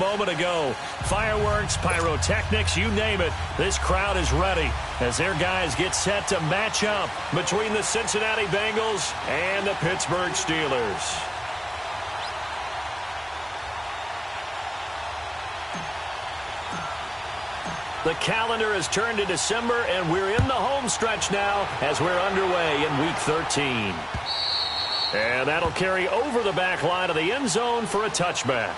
moment ago. Fireworks, pyrotechnics, you name it. This crowd is ready as their guys get set to match up between the Cincinnati Bengals and the Pittsburgh Steelers. The calendar has turned to December, and we're in the home stretch now as we're underway in Week 13. And that'll carry over the back line of the end zone for a touchback.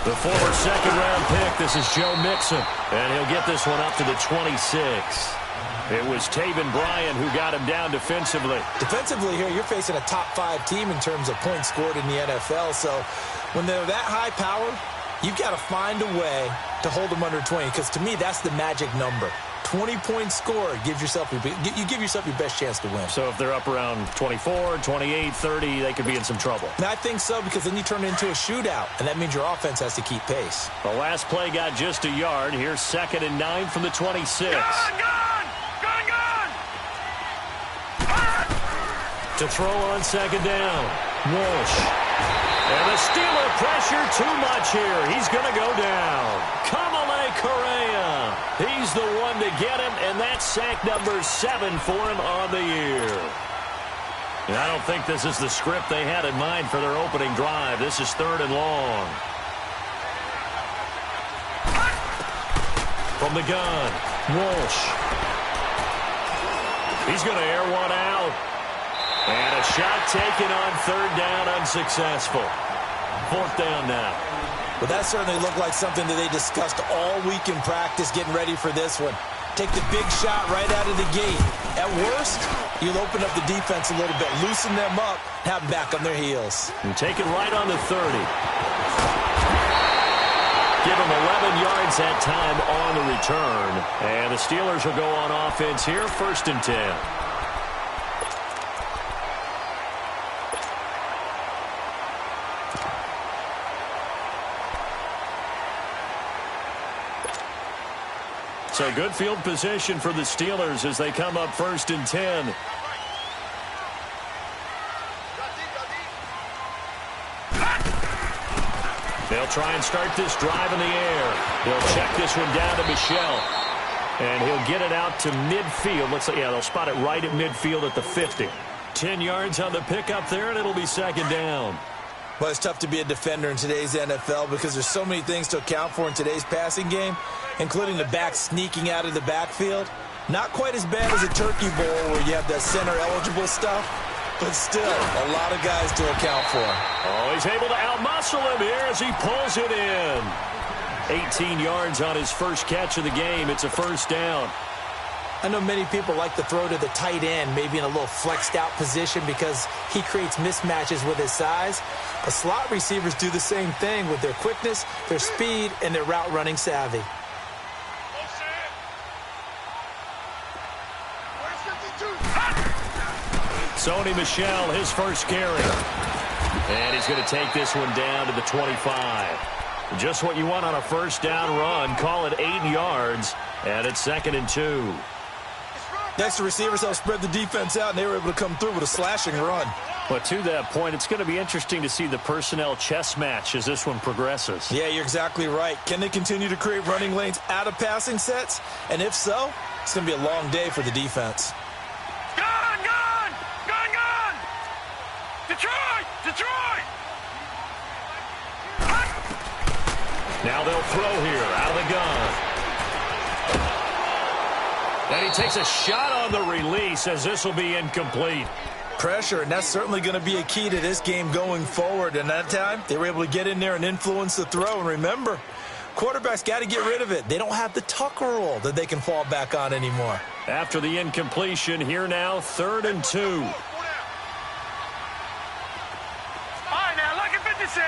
The former second-round pick, this is Joe Mixon, and he'll get this one up to the 26. It was Taven Bryan who got him down defensively. Defensively here, you're facing a top-5 team in terms of points scored in the NFL, so when they're that high power, you've got to find a way to hold them under 20, because to me, that's the magic number. 20 points scored, you give yourself your best chance to win. So if they're up around 24, 28, 30, they could be in some trouble. And I think so, because then you turn it into a shootout, and that means your offense has to keep pace. The last play got just a yard. Here's 2nd and 9 from the 26. Gone! To throw on 2nd down, Walsh. And the Steeler pressure too much here. He's going to go down. Kamale Correa. He's the one to get him, and that's sack number 7 for him on the year. And I don't think this is the script they had in mind for their opening drive. This is 3rd and long. From the gun, Walsh. He's going to air one out. And a shot taken on 3rd down, unsuccessful. 4th down now. Well, that certainly looked like something that they discussed all week in practice, getting ready for this one. Take the big shot right out of the gate. At worst, you'll open up the defense a little bit, loosen them up, have them back on their heels. And take it right on the 30. Give them 11 yards that time on the return. And the Steelers will go on offense here, 1st and 10. So good field position for the Steelers as they come up 1st and 10. They'll try and start this drive in the air. They'll check this one down to Michel. And he'll get it out to midfield. Looks like, yeah, they'll spot it right at midfield at the 50. 10 yards on the pickup there, and it'll be 2nd down. Well, it's tough to be a defender in today's NFL because there's so many things to account for in today's passing game, including the back sneaking out of the backfield. Not quite as bad as a turkey bowl where you have that center-eligible stuff, but still a lot of guys to account for. Oh, he's able to outmuscle him here as he pulls it in. 18 yards on his first catch of the game. It's a 1st down. I know many people like to throw to the tight end, maybe in a little flexed out position because he creates mismatches with his size. But slot receivers do the same thing with their quickness, their speed, and their route running savvy. Sony Michel, his first carry. And he's going to take this one down to the 25. Just what you want on a 1st down run. Call it 8 yards, and it's 2nd and 2. Next, the receivers helped spread the defense out, and they were able to come through with a slashing run. But to that point, it's going to be interesting to see the personnel chess match as this one progresses. Yeah, you're exactly right. Can they continue to create running lanes out of passing sets? And if so, it's going to be a long day for the defense. Gone! Detroit! Now they'll throw here out of the gun. And he takes a shot on the release as this will be incomplete. Pressure, and that's certainly going to be a key to this game going forward. And that time, they were able to get in there and influence the throw. And remember, quarterbacks got to get rid of it. They don't have the Tucker rule that they can fall back on anymore. After the incompletion, here now, 3rd and 2. All right, now, lucky 56.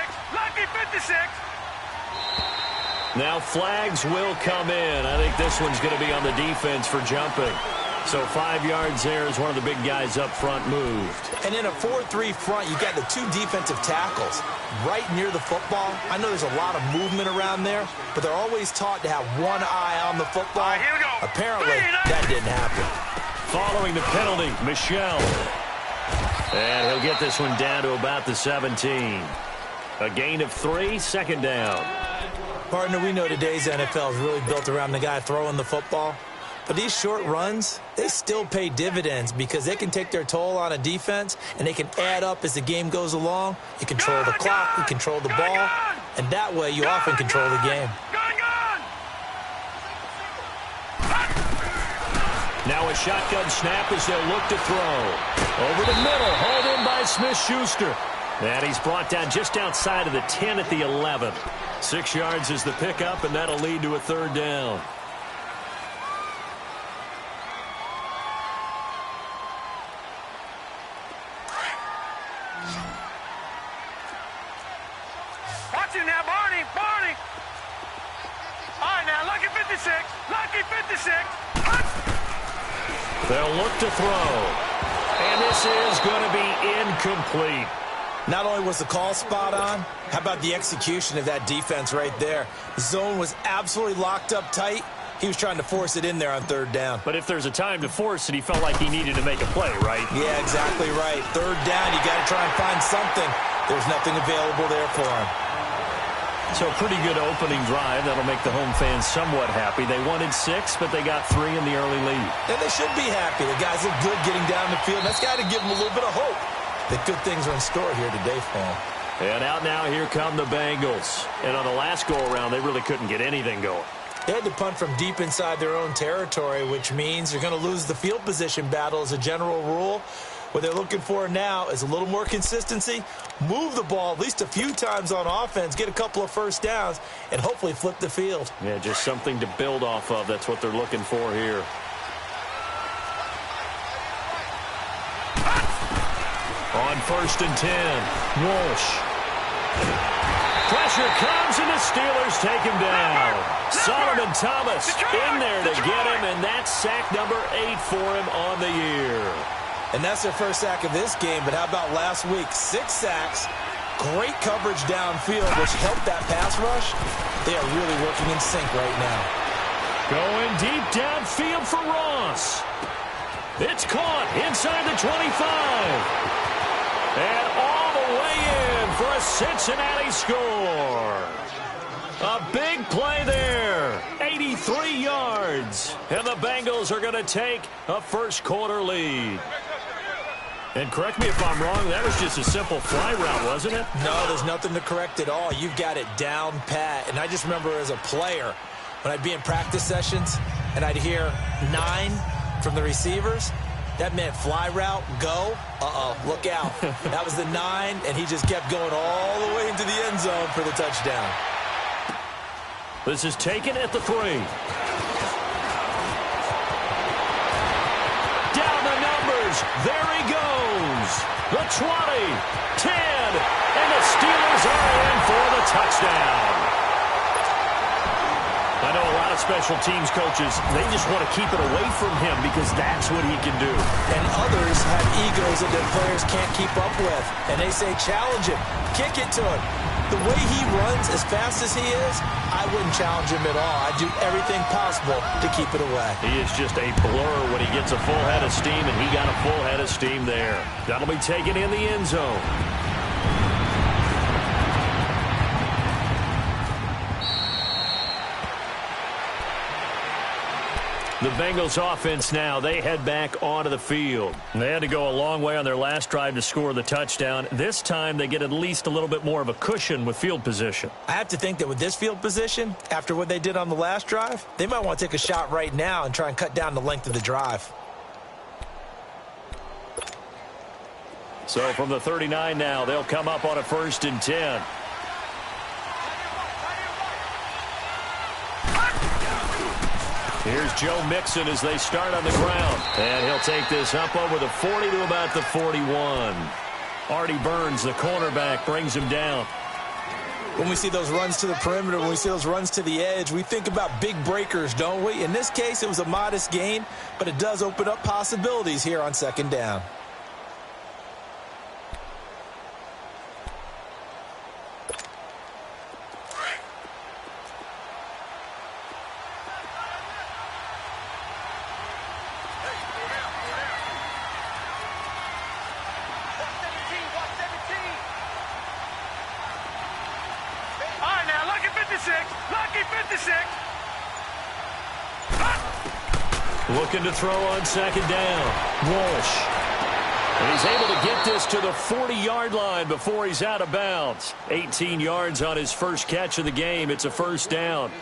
Now flags will come in. I think this one's going to be on the defense for jumping. So 5 yards there as one of the big guys up front moved. And in a 4-3 front, you got the 2 defensive tackles right near the football. I know there's a lot of movement around there, but they're always taught to have one eye on the football. Here we go. Apparently, that didn't happen. Following the penalty, Michel. And he'll get this one down to about the 17. A gain of 3, second down. Partner, we know today's NFL is really built around the guy throwing the football. But these short runs, they still pay dividends because they can take their toll on a defense and they can add up as the game goes along. You control the clock, you control the ball, and that way you often control the game. Now a shotgun snap as they'll look to throw. Over the middle, hauled in by Smith-Schuster. And he's brought down just outside of the 10 at the 11. 6 yards is the pickup, and that'll lead to a third down. Watch it now, Barney. Barney. All right, now, lucky 56. Lucky 56. They'll look to throw. And this is going to be incomplete. Not only was the call spot on, how about the execution of that defense right there? The zone was absolutely locked up tight. He was trying to force it in there on third down. But if there's a time to force it, he felt like he needed to make a play, right? Yeah, exactly right. Third down, you got to try and find something. There's nothing available there for him. So pretty good opening drive. That'll make the home fans somewhat happy. They wanted 6, but they got 3 in the early lead. And they should be happy. The guys look good getting down the field. That's got to give them a little bit of hope that good things are in store here today for them. And out now, here come the Bengals. And on the last go-around, they really couldn't get anything going. They had to punt from deep inside their own territory, which means they're going to lose the field position battle as a general rule. What they're looking for now is a little more consistency, move the ball at least a few times on offense, get a couple of first downs, and hopefully flip the field. Yeah, just something to build off of. That's what they're looking for here. On 1st and 10, Walsh. Pressure comes, and the Steelers take him down. Solomon Thomas in there to get him, and that's sack number 8 for him on the year. And that's their first sack of this game, but how about last week? 6 sacks, great coverage downfield, which helped that pass rush. They are really working in sync right now. Going deep downfield for Ross. It's caught inside the 25. And all the way in for a Cincinnati score. A big play there. 83 yards. And the Bengals are going to take a first-quarter lead. And correct me if I'm wrong, that was just a simple fly route, wasn't it? No, there's nothing to correct at all. You've got it down pat. And I just remember as a player, when I'd be in practice sessions and I'd hear 9 from the receivers, that meant fly route, go. Look out. That was the 9, and he just kept going all the way into the end zone for the touchdown. This is taken at the 3. Down the numbers. There he goes. The 20, 10, and the Steelers are in for the touchdown. I know a lot of special teams coaches, they just want to keep it away from him because that's what he can do. And others have egos that their players can't keep up with. And they say, challenge him, kick it to him. The way he runs as fast as he is, I wouldn't challenge him at all. I'd do everything possible to keep it away. He is just a blur when he gets a full head of steam, and he got a full head of steam there. That'll be taken in the end zone. The Bengals offense now, they head back onto the field. They had to go a long way on their last drive to score the touchdown. This time they get at least a little bit more of a cushion with field position. I have to think that with this field position, after what they did on the last drive, they might want to take a shot right now and try and cut down the length of the drive. So from the 39 now, they'll come up on a 1st and 10. Here's Joe Mixon as they start on the ground. And he'll take this up over the 40 to about the 41. Artie Burns, the cornerback, brings him down. When we see those runs to the perimeter, when we see those runs to the edge, we think about big breakers, don't we? In this case, it was a modest gain, but it does open up possibilities here on second down. Looking to throw on second down. Walsh. And he's able to get this to the 40-yard line before he's out of bounds. 18 yards on his first catch of the game. It's a first down.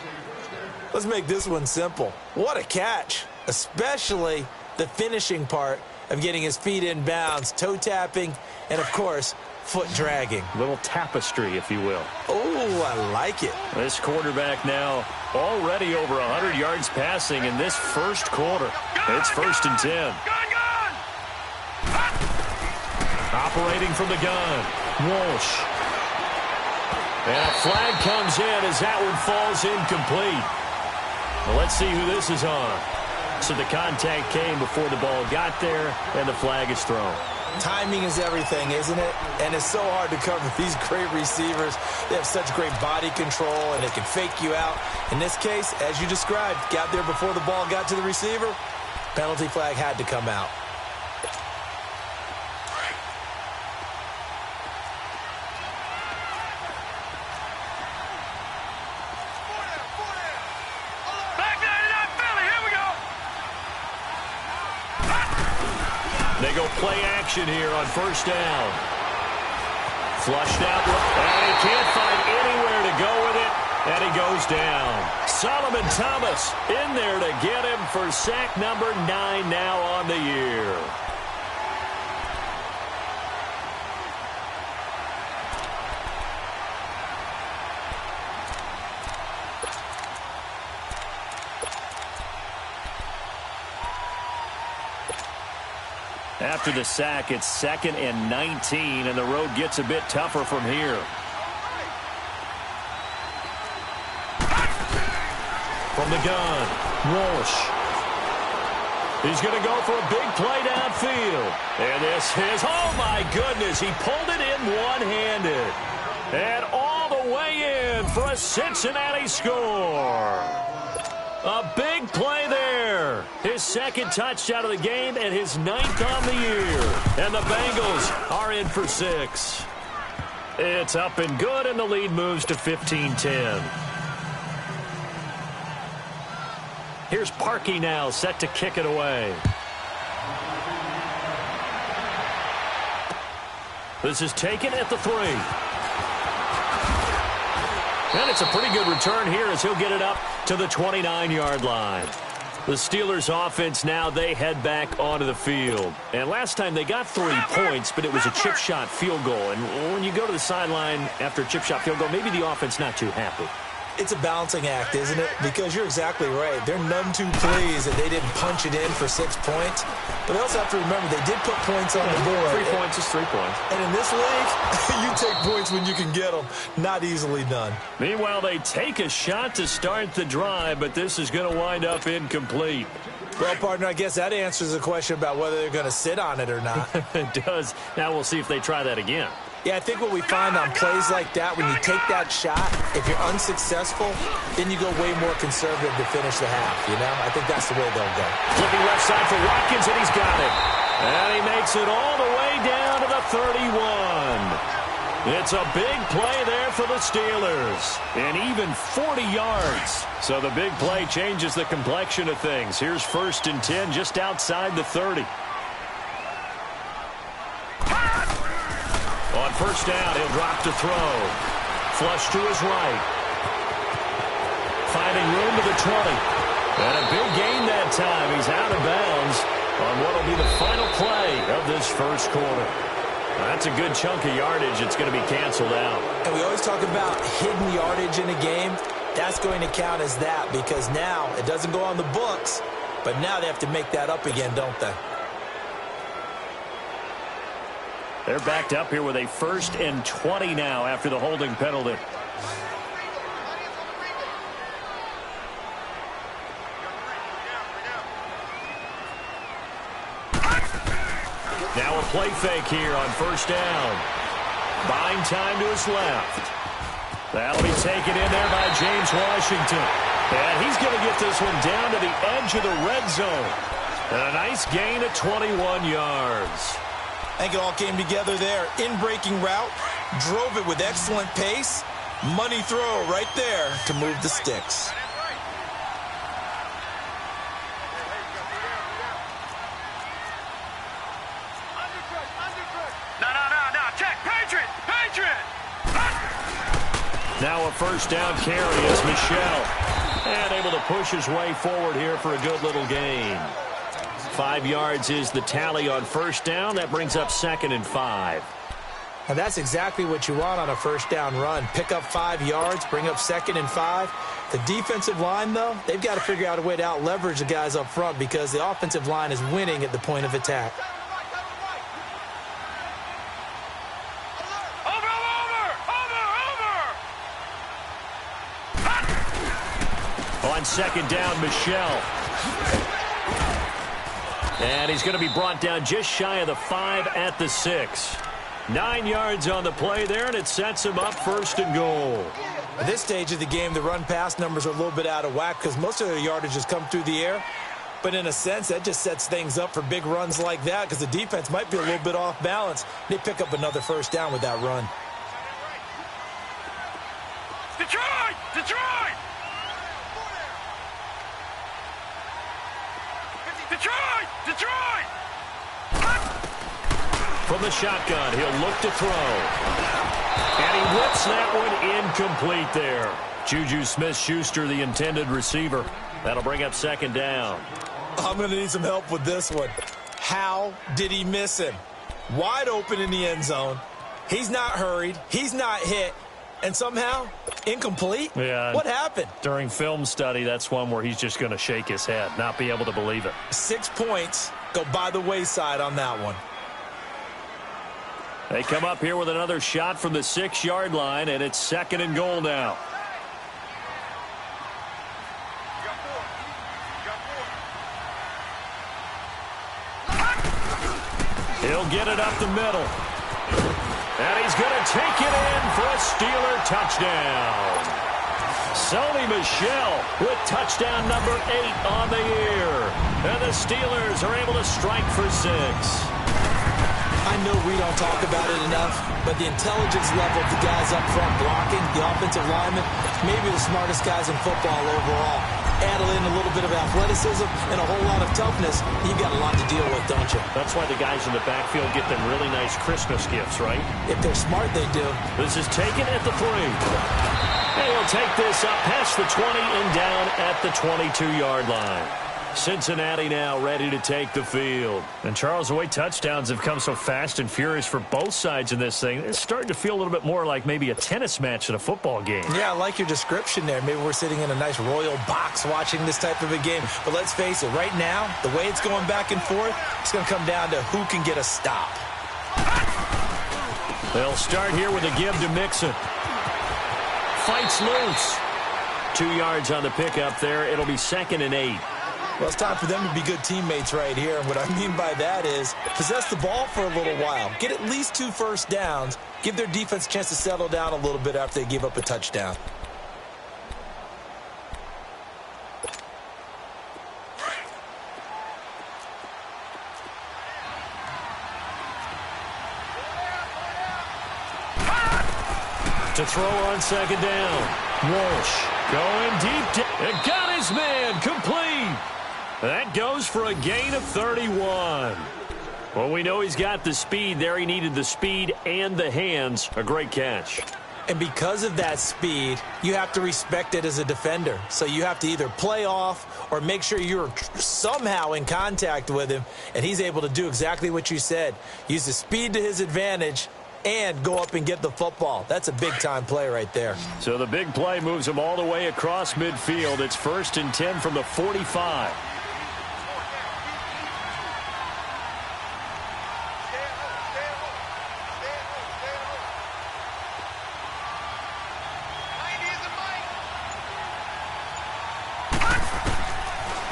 Let's make this one simple. What a catch, especially the finishing part of getting his feet in bounds, toe tapping, and, of course, foot dragging. Little tapestry, if you will. Oh, I like it. This quarterback now already over 100 yards passing in this first quarter. It's 1st and 10. Operating from the gun, Walsh. And a flag comes in as that one falls incomplete. Well, let's see who this is on. So the contact came before the ball got there, and the flag is thrown. Timing is everything, isn't it? And it's so hard to cover these great receivers. They have such great body control, and they can fake you out. In this case, as you described, got there before the ball got to the receiver. Penalty flag had to come out. They go play action here on first down. Flushed out, and he can't find anywhere to go with it, and he goes down. Solomon Thomas in there to get him for sack number 9 now on the year. After the sack, it's 2nd and 19, and the road gets a bit tougher from here. From the gun, Walsh. He's going to go for a big play downfield. And this is, oh my goodness, he pulled it in one-handed. And all the way in for a Cincinnati score. A big play there. His 2nd touchdown of the game and his 9th on the year. And the Bengals are in for 6. It's up and good, and the lead moves to 15-10. Here's Parkey now, set to kick it away. This is taken at the 3. And it's a pretty good return here as he'll get it up to the 29-yard line. The Steelers offense now, they head back onto the field. And last time they got 3 points, but it was a chip shot field goal. And when you go to the sideline after a chip shot field goal, maybe the offense not too happy. It's a balancing act, isn't it? Because you're exactly right. They're none too pleased that they didn't punch it in for 6 points. But they also have to remember they did put points on the board. 3 points is 3 points. And in this league, you take points when you can get them. Not easily done. Meanwhile, they take a shot to start the drive, but this is going to wind up incomplete. Well, partner, I guess that answers the question about whether they're going to sit on it or not. It does. Now we'll see if they try that again. Yeah, I think what we find on plays like that, when you take that shot, if you're unsuccessful, then you go way more conservative to finish the half, you know? I think that's the way they'll go. Flipping left side for Watkins, and he's got it. And he makes it all the way down to the 31. It's a big play there for the Steelers. And even 40 yards. So the big play changes the complexion of things. Here's 1st and 10 just outside the 30. On first down, he'll drop to throw. Flush to his right. Finding room to the 20. And a big gain that time. He's out of bounds on what will be the final play of this first quarter. That's a good chunk of yardage. It's going to be canceled out. And we always talk about hidden yardage in a game. That's going to count as that because now it doesn't go on the books, but now they have to make that up again, don't they? They're backed up here with a 1st and 20 now after the holding penalty. Now a play fake here on first down. Buying time to his left. That'll be taken in there by James Washington. And he's going to get this one down to the edge of the red zone. And a nice gain of 21 yards. I think it all came together there. In-breaking route, drove it with excellent pace. Money throw right there to move the sticks. No, check, Patriot! Now a first down carry is Michelle. And able to push his way forward here for a good little gain. 5 yards is the tally on first down. That brings up 2nd and 5. And that's exactly what you want on a first down run. Pick up 5 yards, bring up 2nd and 5. The defensive line, though, they've got to figure out a way to out-leverage the guys up front because the offensive line is winning at the point of attack. On second down, Michelle. And he's going to be brought down just shy of the 5 at the 6. 9 yards on the play there, and it sets him up 1st and goal. At this stage of the game, the run-pass numbers are a little bit out of whack because most of their yardage has come through the air. But in a sense, that just sets things up for big runs like that because the defense might be a little bit off balance. They pick up another first down with that run. Detroit! From the shotgun, he'll look to throw. And he whips that one incomplete there. Juju Smith-Schuster, the intended receiver. That'll bring up 2nd down. I'm going to need some help with this one. How did he miss him? Wide open in the end zone. He's not hurried. He's not hit. And somehow, incomplete? Yeah. What happened? During film study, that's one where he's just going to shake his head, not be able to believe it. 6 points go by the wayside on that one. They come up here with another shot from the 6-yard line, and it's 2nd and goal now. He'll get it up the middle. And he's going to take it in for a Steeler touchdown. Sony Michel with touchdown number 8 on the year. And the Steelers are able to strike for 6. I know we don't talk about it enough, but the intelligence level of the guys up front blocking, the offensive linemen, maybe the smartest guys in football overall. Add in a little bit of athleticism and a whole lot of toughness, you've got a lot to deal with, don't you? That's why the guys in the backfield get them really nice Christmas gifts, right? If they're smart, they do. This is taken at the 3. And he'll take this up past the 20 and down at the 22-yard line. Cincinnati now ready to take the field. And Charles, the way touchdowns have come so fast and furious for both sides in this thing, it's starting to feel a little bit more like maybe a tennis match at a football game. Yeah, I like your description there. Maybe we're sitting in a nice royal box watching this type of a game. But let's face it, right now, the way it's going back and forth, it's going to come down to who can get a stop. They'll start here with a give to Mixon. Fights loose. 2 yards on the pickup there. It'll be 2nd and 8. Well, it's time for them to be good teammates right here. And what I mean by that is possess the ball for a little while. Get at least 2 first downs. Give their defense a chance to settle down a little bit after they give up a touchdown. To throw on 2nd down. Walsh going deep. And got his man complete. That goes for a gain of 31. Well, we know he's got the speed there. He needed the speed and the hands. A great catch. And because of that speed, you have to respect it as a defender. So you have to either play off or make sure you're somehow in contact with him. And he's able to do exactly what you said. Use the speed to his advantage and go up and get the football. That's a big-time play right there. So the big play moves him all the way across midfield. It's 1st and 10 from the 45.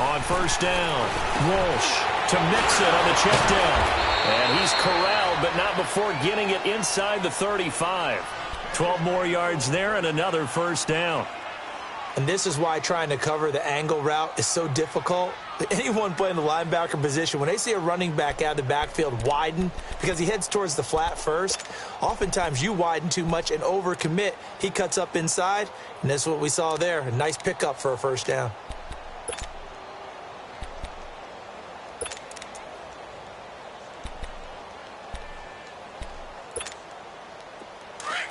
On first down, Walsh to Mixon on the check down. And he's corralled, but not before getting it inside the 35. 12 more yards there and another first down. And this is why trying to cover the angle route is so difficult. Anyone playing the linebacker position, when they see a running back out of the backfield widen because he heads towards the flat first, oftentimes you widen too much and overcommit. He cuts up inside, and that's what we saw there. A nice pickup for a first down.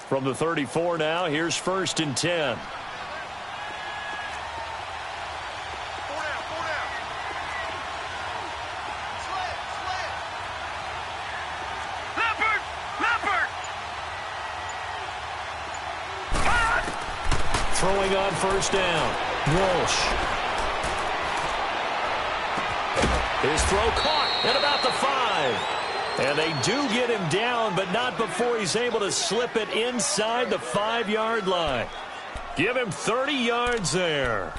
From the 34 now, here's 1st and 10. Throwing on first down, Walsh. His throw caught at about the 5. And they do get him down, but not before he's able to slip it inside the 5-yard line. Give him 30 yards there.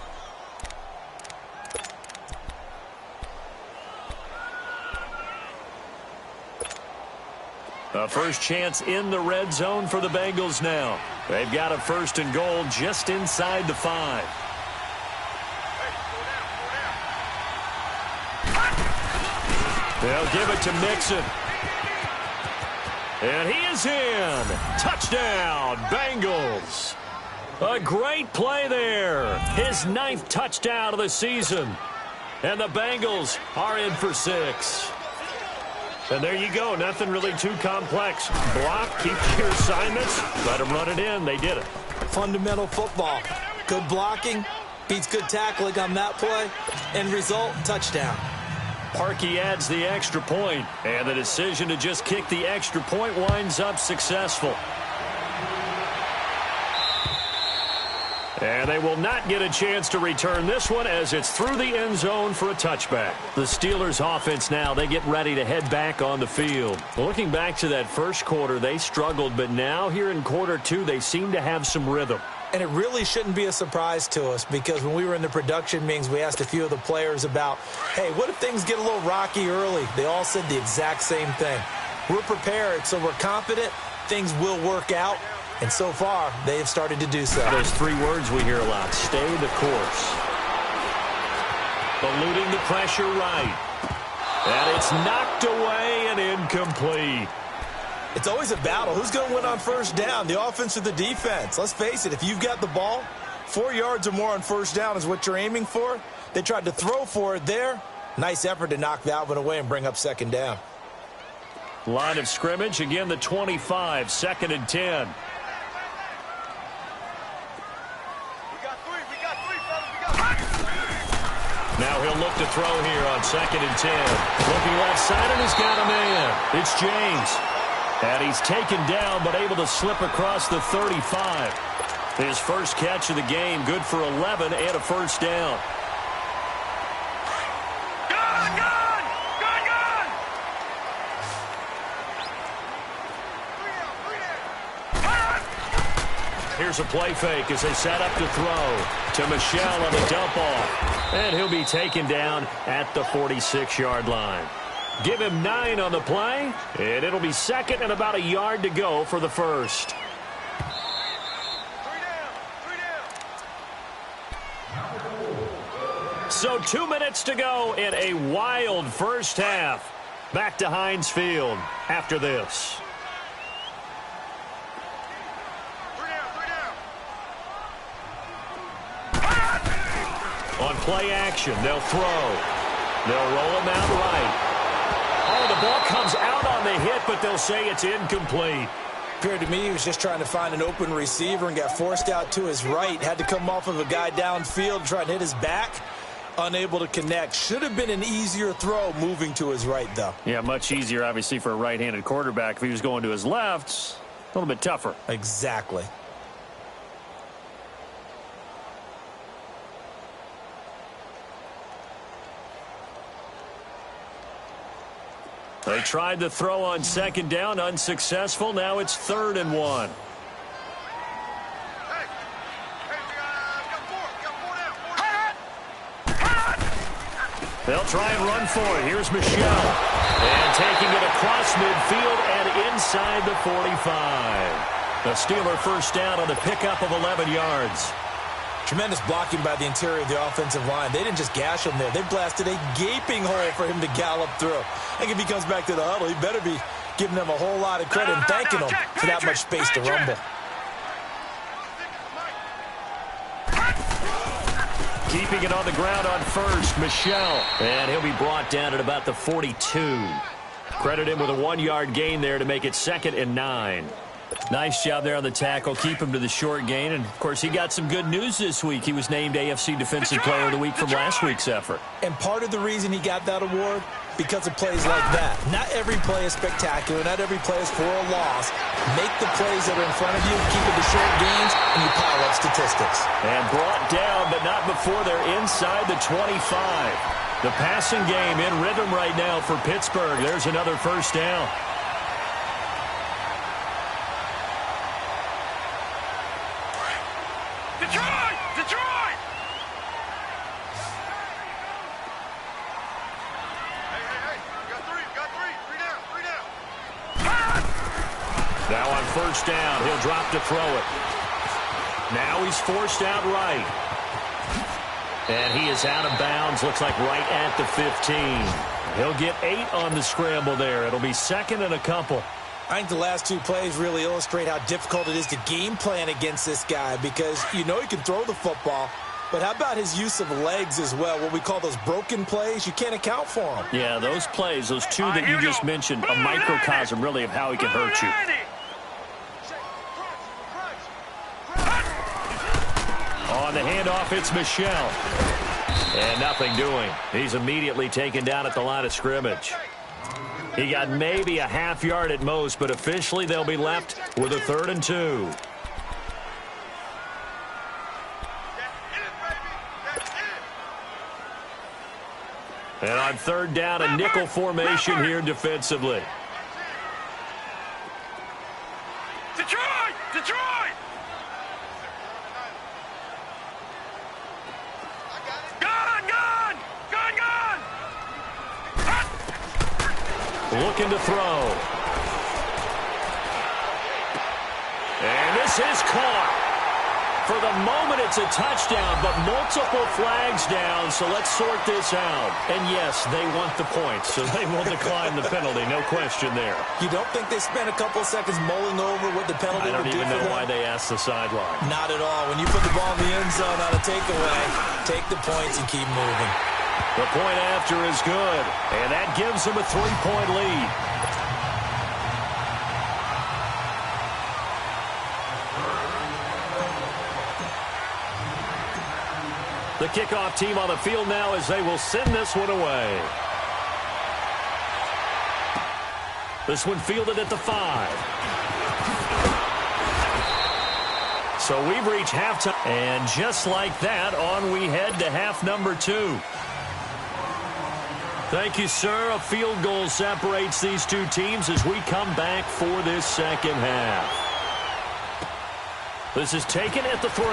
A first chance in the red zone for the Bengals now. They've got a 1st and goal just inside the 5. They'll give it to Mixon. And he is in. Touchdown, Bengals. A great play there. His 9th touchdown of the season. And the Bengals are in for 6. And there you go. Nothing really too complex. Block, keep your assignments, let them run it in. They did it. Fundamental football. Good blocking beats good tackling on that play. End result, touchdown. Parkey adds the extra point, and the decision to just kick the extra point winds up successful. And they will not get a chance to return this one as it's through the end zone for a touchback. The Steelers offense now, they get ready to head back on the field. Looking back to that first quarter, they struggled, but now here in quarter 2, they seem to have some rhythm. And it really shouldn't be a surprise to us because when we were in the production meetings, we asked a few of the players about, hey, what if things get a little rocky early? They all said the exact same thing. We're prepared, so we're confident things will work out. And so far, they have started to do so. Those 3 words we hear a lot. Stay the course. Eluding the pressure right. And it's knocked away and incomplete. It's always a battle. Who's going to win on first down, the offense or the defense? Let's face it, if you've got the ball, 4 yards or more on first down is what you're aiming for. They tried to throw for it there. Nice effort to knock that one away and bring up 2nd down. Line of scrimmage, again the 25, 2nd and 10. Now he'll look to throw here on 2nd and 10. Looking left side, and he's got a man. It's James. And he's taken down, but able to slip across the 35. His first catch of the game, good for 11 and a first down. Here's a play fake as they set up to throw to Michel on the dump off. And he'll be taken down at the 46-yard line. Give him 9 on the play, and it'll be 2nd and about a yard to go for the first. So 2 minutes to go in a wild first half. Back to Heinz Field after this. On play action, they'll throw. They'll roll him out right. Oh, the ball comes out on the hit, but they'll say it's incomplete. Appeared to me he was just trying to find an open receiver and got forced out to his right. Had to come off of a guy downfield, try to hit his back. Unable to connect. Should have been an easier throw moving to his right, though. Yeah, much easier, obviously, for a right-handed quarterback. If he was going to his left, a little bit tougher. Exactly. They tried to throw on 2nd down, unsuccessful. Now it's 3rd and 1. They'll try and run for it. Here's Michelle. And taking it across midfield and inside the 45. The Steeler first down on the pickup of 11 yards. Tremendous blocking by the interior of the offensive line. They didn't just gash him there. They blasted a gaping hole for him to gallop through. I think if he comes back to the huddle, he better be giving them a whole lot of credit and thanking them for that much space to rumble. Keeping it on the ground on first, Michelle. And he'll be brought down at about the 42. Credit him with a 1-yard gain there to make it 2nd and 9. Nice job there on the tackle. Keep him to the short gain. And, of course, he got some good news this week. He was named AFC Defensive Player of the Week from last week's effort. And part of the reason he got that award, because of plays like that. Not every play is spectacular. Not every play is for a loss. Make the plays that are in front of you, keep it to short gains, and you pile up statistics. And brought down, but not before they're inside the 25. The passing game in rhythm right now for Pittsburgh. There's another first down. Detroit! Detroit! Hey. Got three. Three down. Now on first down, he'll drop to throw it. Now he's forced out right. And he is out of bounds, looks like right at the 15. He'll get 8 on the scramble there. It'll be 2nd and a couple. I think the last 2 plays really illustrate how difficult it is to game plan against this guy, because you know he can throw the football, but how about his use of legs as well? What we call those broken plays, you can't account for them. Yeah, those plays, those 2 that you just mentioned, a microcosm really of how he can hurt you. On the handoff, it's Michelle. And nothing doing. He's immediately taken down at the line of scrimmage. He got maybe a half yard at most, but officially they'll be left with a 3rd and 2. And on 3rd down, a nickel formation here defensively. Detroit! Looking to throw. And this is caught. For the moment, it's a touchdown, but multiple flags down, so let's sort this out. And yes, they want the points, so they will decline the penalty, no question there. You don't think they spent a couple seconds mulling over what the penalty would do for them? I don't even know why they asked the sideline. Not at all. When you put the ball in the end zone on a takeaway, take the points and keep moving. The point after is good, and that gives them a 3-point lead. The kickoff team on the field now as they will send this one away. This one fielded at the 5. So we've reached halftime, and just like that, on we head to half number 2. Thank you, sir. A field goal separates these 2 teams as we come back for this second half. This is taken at the 3.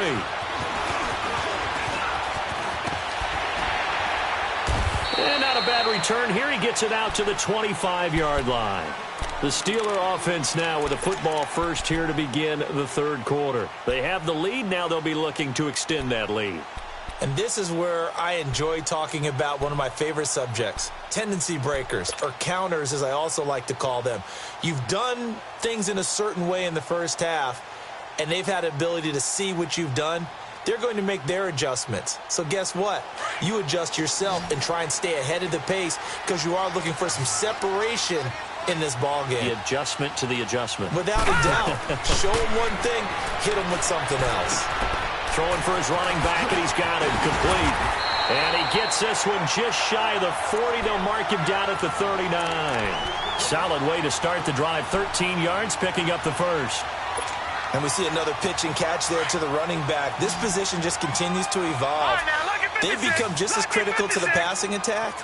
And not a bad return here. He gets it out to the 25-yard line. The Steeler offense now with a football first here to begin the 3rd quarter. They have the lead. Now they'll be looking to extend that lead. And this is where I enjoy talking about one of my favorite subjects, tendency breakers, or counters as I also like to call them. You've done things in a certain way in the first half, and they've had the ability to see what you've done. They're going to make their adjustments. So guess what? You adjust yourself and try and stay ahead of the pace because you are looking for some separation in this ball game. The adjustment to the adjustment. Without a doubt. Show them one thing, hit them with something else. Throwing for his running back, and he's got it complete. And he gets this one just shy of the 40. They'll mark him down at the 39. Solid way to start the drive. 13 yards, picking up the first. And we see another pitch and catch there to the running back. This position just continues to evolve. They've become just as critical to the passing attack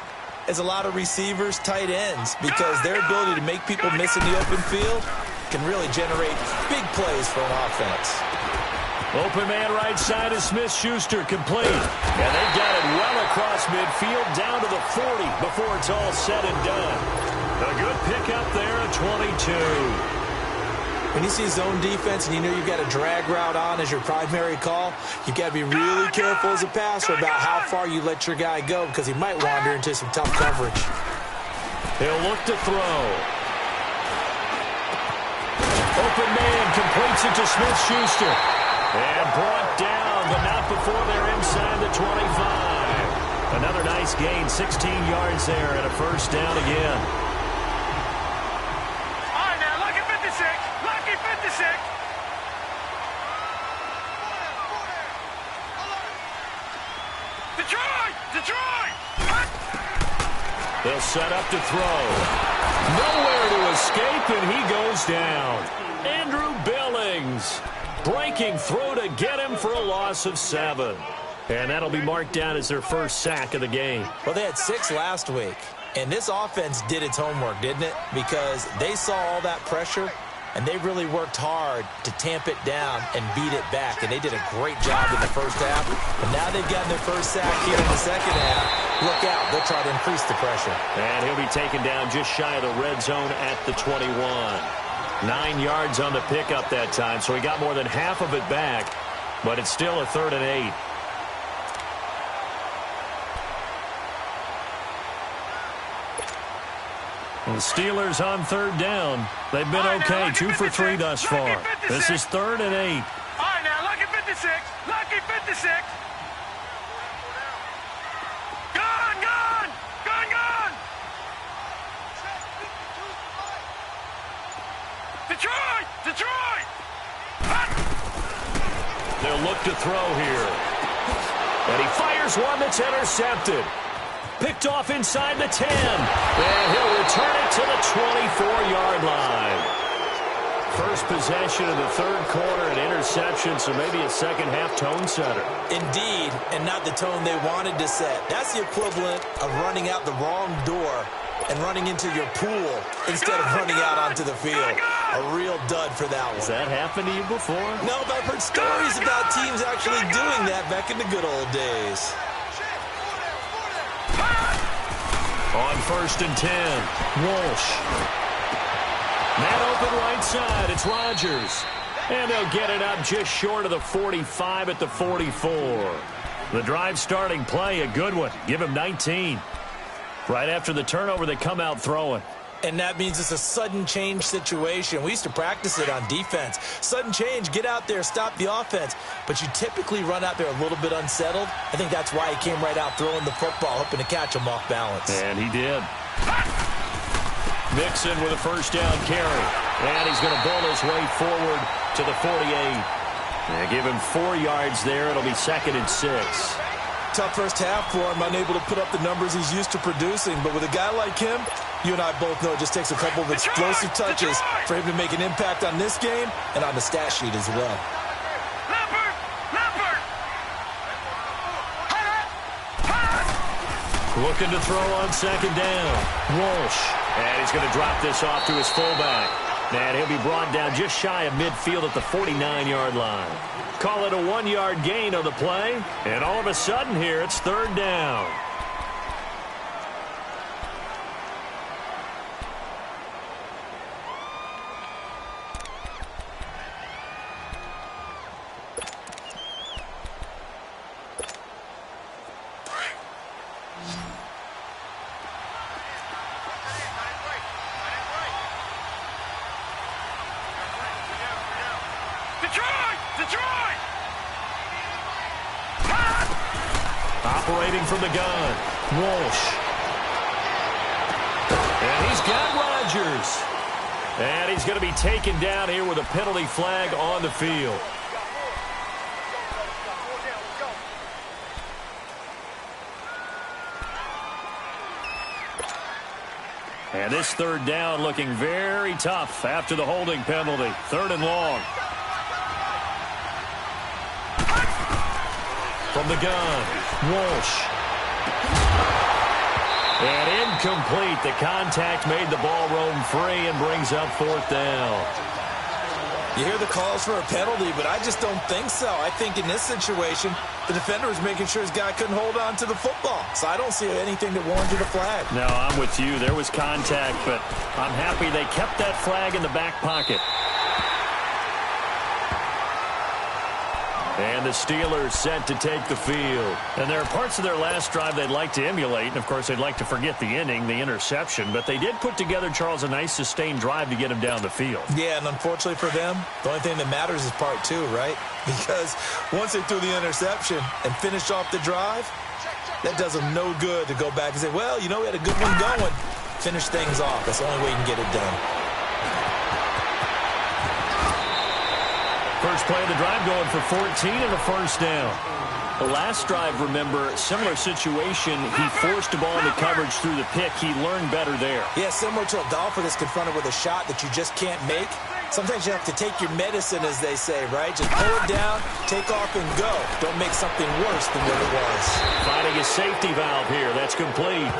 as a lot of receivers, tight ends, because their ability to make people miss in the open field can really generate big plays for an offense. Open man right side is Smith-Schuster, complete. And they got it well across midfield, down to the 40 before it's all said and done. A good pickup there at 22. When you see zone defense and you know you've got a drag route on as your primary call, you've got to be really careful as a passer about how far you let your guy go because he might wander into some tough coverage. He'll look to throw. Open man completes it to Smith-Schuster. And brought down, but not before they're inside the 25. Another nice gain, 16 yards there, and a first down again. All right, now, lucky 56. Lucky 56. Detroit! Detroit! They'll set up to throw. Nowhere to escape, and he goes down. Andrew Billings. Breaking through to get him for a loss of 7. And that'll be marked down as their first sack of the game. Well, they had 6 last week. And this offense did its homework, didn't it? Because they saw all that pressure, and they really worked hard to tamp it down and beat it back. And they did a great job in the first half. And now they've gotten their first sack here in the second half. Look out. They'll try to increase the pressure. And he'll be taken down just shy of the red zone at the 21. 9 yards on the pickup that time, so he got more than half of it back, but it's still a 3rd and 8. And the Steelers on 3rd down. They've been okay, 2 for 3 thus far. This is 3rd and 8. All right, now, lucky 56. Lucky 56. Gone, gone. Gone, gone. Detroit! Detroit! They'll look to throw here. And he fires one that's intercepted. Picked off inside the 10. And he'll return it to the 24-yard line. First possession of the 3rd quarter, an interception, so maybe a second-half tone setter. Indeed, and not the tone they wanted to set. That's the equivalent of running out the wrong door and running into your pool instead of running out onto the field. A real dud for that one. Has that happened to you before? No, but I've heard stories about teams actually doing that back in the good old days. On 1st and 10, Walsh. Man open right side, it's Rodgers. And they'll get it up just short of the 45 at the 44. The drive starting play, a good one. Give him 19. Right after the turnover, they come out throwing. And that means it's a sudden change situation. We used to practice it on defense. Sudden change, get out there, stop the offense. But you typically run out there a little bit unsettled. I think that's why he came right out throwing the football, hoping to catch him off balance. And he did. Mixon with a first down carry. And he's going to bull his way forward to the 48. And give him 4 yards there. It'll be 2nd and 6. Tough first half for him, unable to put up the numbers he's used to producing. But with a guy like him, you and I both know it just takes a couple of explosive touches for him to make an impact on this game and on the stat sheet as well. Looking to throw on 2nd down. Walsh. And he's going to drop this off to his fullback. And he'll be brought down just shy of midfield at the 49-yard line. Call it a 1-yard gain on the play. And all of a sudden here, it's 3rd down. Operating from the gun, Walsh. And he's got Rodgers. And he's going to be taken down here with a penalty flag on the field. And this 3rd down looking very tough after the holding penalty. 3rd and long. From the gun, Walsh. And incomplete. The contact made the ball roam free and brings up 4th down. You hear the calls for a penalty, but I just don't think so. I think in this situation, the defender was making sure his guy couldn't hold on to the football. So I don't see anything that warranted a flag. No, I'm with you. There was contact, but I'm happy they kept that flag in the back pocket. And the Steelers set to take the field. And there are parts of their last drive they'd like to emulate. And, of course, they'd like to forget the inning, the interception. But they did put together, Charles, a nice sustained drive to get him down the field. Yeah, and unfortunately for them, the only thing that matters is part two, right? Because once they threw the interception and finished off the drive, that does them no good to go back and say, well, you know, we had a good one going. Finish things off. That's the only way you can get it done. First play of the drive going for 14 and a first down. The last drive, remember, similar situation. He forced a ball into coverage through the pick. He learned better there. Yeah, similar to a golfer that's confronted with a shot that you just can't make. Sometimes you have to take your medicine, as they say, right? Just pull it down, take off, and go. Don't make something worse than what it was. Finding a safety valve here. That's complete.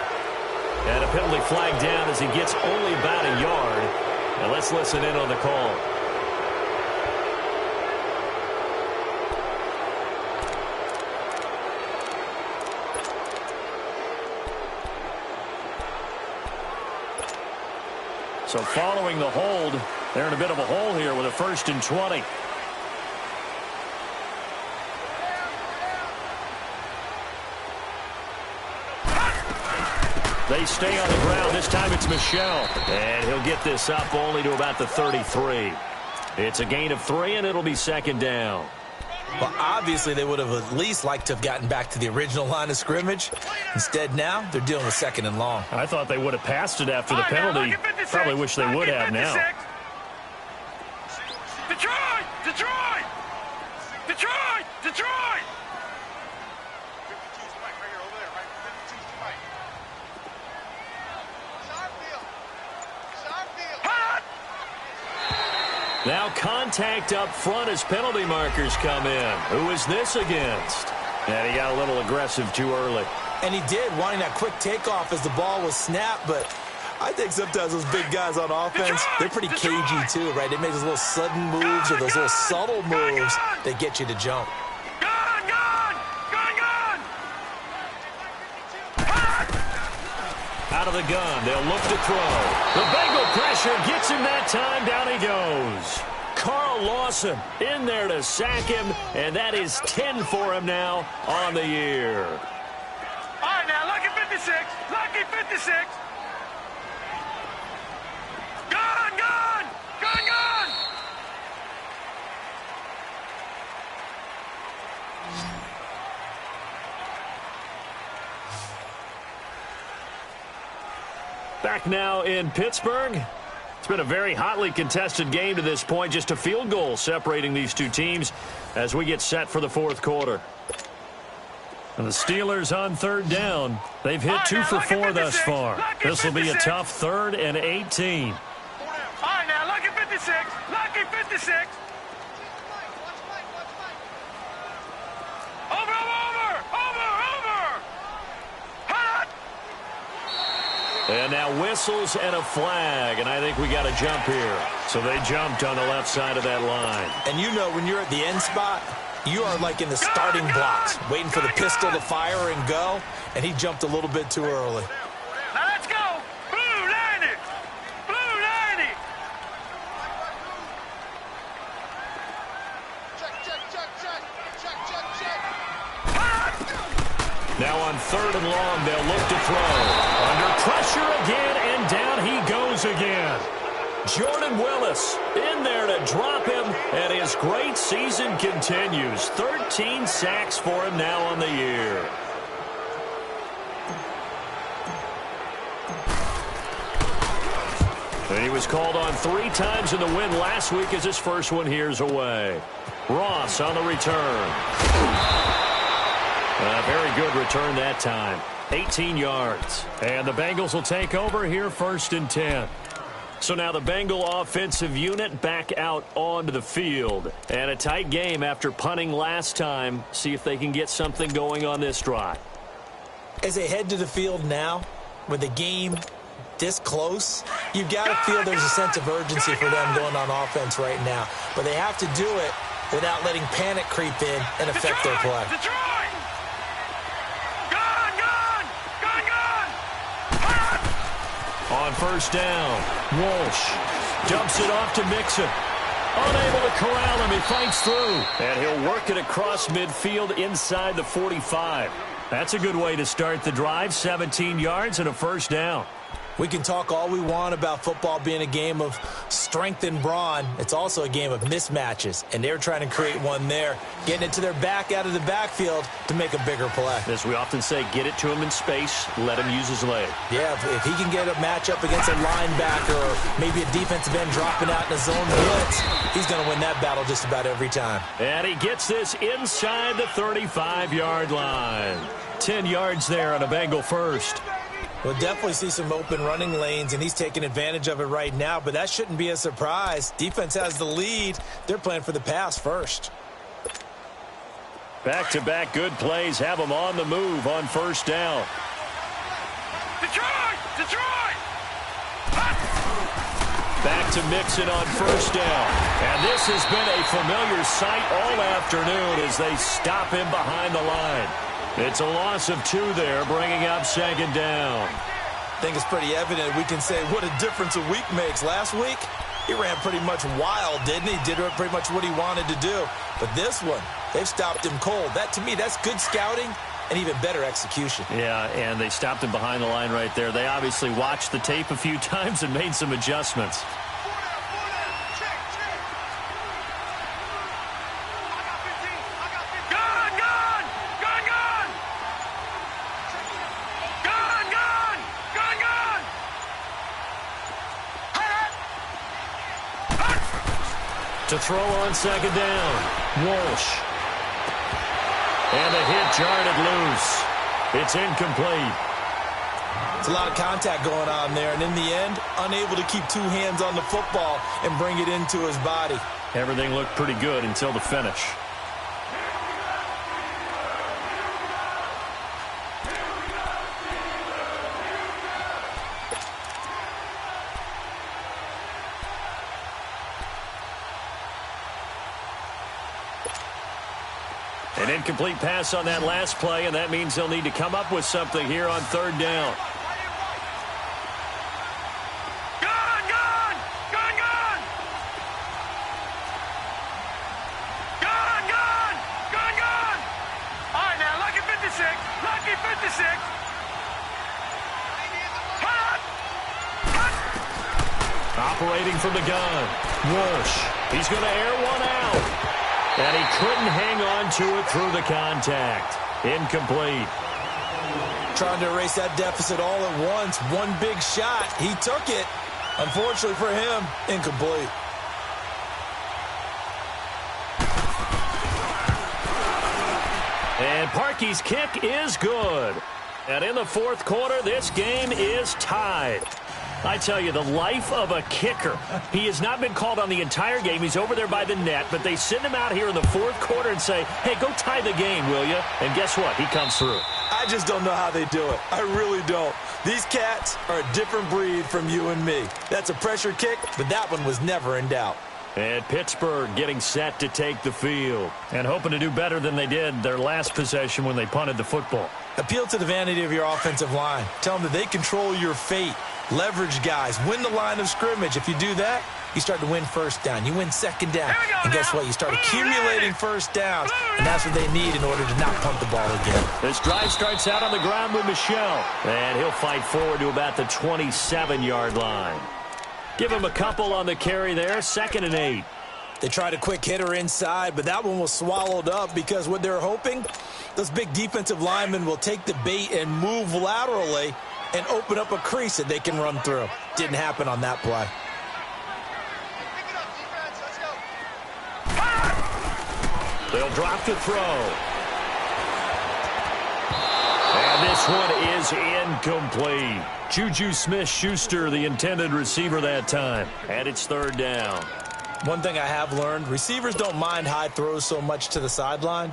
And a penalty flag down as he gets only about a yard. Now let's listen in on the call. So following the hold, they're in a bit of a hole here with a 1st and 20. They stay on the ground. This time it's Michel. And he'll get this up only to about the 33. It's a gain of 3, and it'll be 2nd down. Well, obviously, they would have at least liked to have gotten back to the original line of scrimmage. Instead, now, they're dealing with 2nd and long. I thought they would have passed it after the penalty. Probably wish they would have now. Detroit! Detroit! Detroit! Detroit! Now contact up front as penalty markers come in. Who is this against? And he got a little aggressive too early. And he did, wanting that quick takeoff as the ball was snapped, but I think sometimes those big guys on offense, they're pretty cagey too, right? They make those little sudden moves or those little subtle moves that get you to jump. Out of the gun, they'll look to throw. The Bengal pressure gets him that time. Down he goes. Carl Lawson in there to sack him, and that is 10 for him now on the year. All right, now, lucky 56. Lucky 56. Gun, gun, gun, gun. Back now in Pittsburgh. It's been a very hotly contested game to this point. Just a field goal separating these two teams as we get set for the 4th quarter. And the Steelers on 3rd down. They've hit 2 for 4 thus far. This will be a tough 3rd and 18. All right, now, lucky 56. Lucky 56. Over. Hot. And now whistles and a flag, and I think we got a jump here. So they jumped on the left side of that line. And you know when you're at the end spot, you are like in the starting blocks, waiting for the pistol to fire and go, and he jumped a little bit too early. Now let's go. Blue 90. Blue 90. Now on 3rd and long, they'll look to throw. Under pressure again, and down he goes again. Jordan Willis in there to drop him, and his great season continues. 13 sacks for him now on the year. And he was called on 3 times in the win last week as his first one here's away. Ross on the return. A very good return that time. 18 yards. And the Bengals will take over here 1st and 10. So now the Bengal offensive unit back out onto the field. And a tight game after punting last time. See if they can get something going on this drive. As they head to the field now, with the game this close, you've got to feel there's a sense of urgency for them going on offense right now. But they have to do it without letting panic creep in and affect their play. On first down, Walsh dumps it off to Mixon. Unable to corral him, he fights through. And he'll work it across midfield inside the 45. That's a good way to start the drive, 17 yards and a first down. We can talk all we want about football being a game of strength and brawn. It's also a game of mismatches, and they're trying to create one there, getting it to their back out of the backfield to make a bigger play. As we often say, get it to him in space, let him use his leg. Yeah, if he can get a matchup against a linebacker or maybe a defensive end dropping out in a zone blitz, he's going to win that battle just about every time. And he gets this inside the 35-yard line. 10 yards there on a Bengal first. We'll definitely see some open running lanes, and he's taking advantage of it right now, but that shouldn't be a surprise. Defense has the lead. They're playing for the pass first. Back-to-back good plays have them on the move on first down. Detroit! Detroit! Back to Mixon on first down. And this has been a familiar sight all afternoon as they stop him behind the line. It's a loss of 2 there, bringing up second down. I think it's pretty evident. We can say what a difference a week makes. Last week, he ran pretty much wild, didn't he? Did pretty much what he wanted to do. But this one, they've stopped him cold. That, to me, that's good scouting and even better execution. Yeah, and they stopped him behind the line right there. They obviously watched the tape a few times and made some adjustments. To throw on second down, Walsh. And the hit jarred it loose. It's incomplete. It's a lot of contact going on there, and in the end, unable to keep 2 hands on the football and bring it into his body. Everything looked pretty good until the finish. An incomplete pass on that last play, and that means they'll need to come up with something here on third down. All right, now, lucky 56. Lucky 56. Operating from the gun, Walsh. He's going to air one out. And he couldn't hang on to it through the contact. Incomplete. Trying to erase that deficit all at once. One big shot. He took it. Unfortunately for him, incomplete. And Parkey's kick is good. And in the fourth quarter, this game is tied. I tell you, the life of a kicker. He has not been called on the entire game. He's over there by the net, but they send him out here in the fourth quarter and say, hey, go tie the game, will you? And guess what? He comes through. I just don't know how they do it. I really don't. These cats are a different breed from you and me. That's a pressure kick, but that one was never in doubt. And Pittsburgh getting set to take the field and hoping to do better than they did their last possession when they punted the football. Appeal to the vanity of your offensive line. Tell them that they control your fate. Leverage guys. Win the line of scrimmage. If you do that, you start to win first down. You win second down. And guess what? You start accumulating first downs. And that's what they need in order to not punt the ball again. This drive starts out on the ground with Michel. And he'll fight forward to about the 27-yard line. Give him a couple on the carry there. 2nd and 8. They tried a quick hitter inside, but that one was swallowed up because what they're hoping, those big defensive linemen will take the bait and move laterally and open up a crease that they can run through. Didn't happen on that play. They'll drop the throw. And this one is incomplete. Juju Smith-Schuster, the intended receiver that time. And it's 3rd down. One thing I have learned, receivers don't mind high throws so much to the sideline,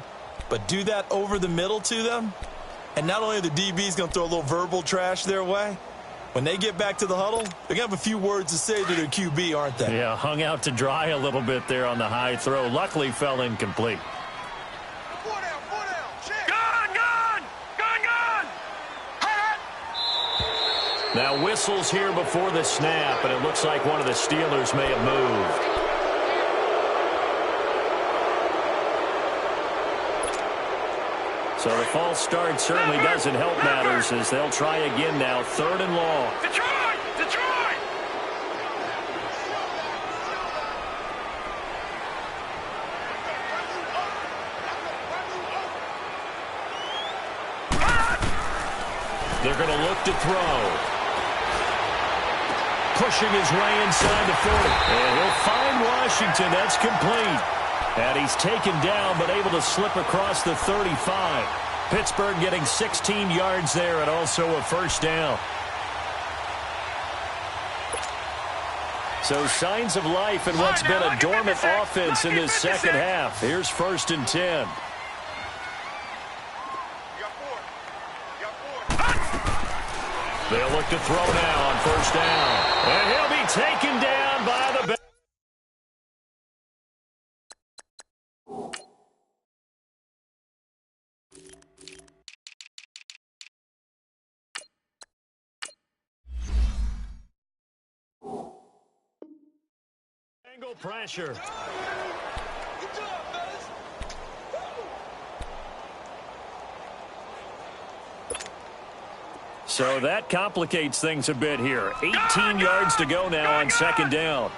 but do that over the middle to them, and not only are the DBs going to throw a little verbal trash their way, When they get back to the huddle, they're going to have a few words to say to their QB, aren't they? Yeah, hung out to dry a little bit there on the high throw. Luckily fell incomplete. Now whistles here before the snap, and it looks like one of the Steelers may have moved. So the false start certainly doesn't help matters as they'll try again now, 3rd and long. Detroit! Detroit! They're going to look to throw. Pushing his way inside the 40. And he'll find Washington. That's complete. And he's taken down but able to slip across the 35. Pittsburgh getting 16 yards there and also a first down. So signs of life in what's been a dormant offense in this second half. Here's 1st and 10. They'll look to throw now on 1st down. And he'll be taken down by the back. Angle pressure. Good job, fellas. So that complicates things a bit here. 18 yards to go now on 2nd down.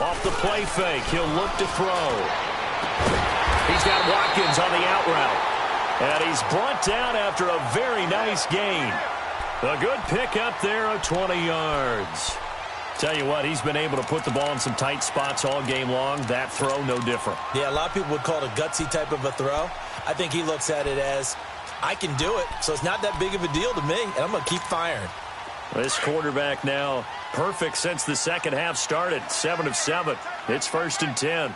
Off the play fake, he'll look to throw. He's got Watkins on the out route. And he's brought down after a very nice gain. A good pickup there of 20 yards. Tell you what, he's been able to put the ball in some tight spots all game long. That throw, no different. Yeah, a lot of people would call it a gutsy type of a throw. I think he looks at it as, I can do it, so it's not that big of a deal to me, and I'm going to keep firing. This quarterback now perfect since the second half started. 7 of 7. It's 1st and 10.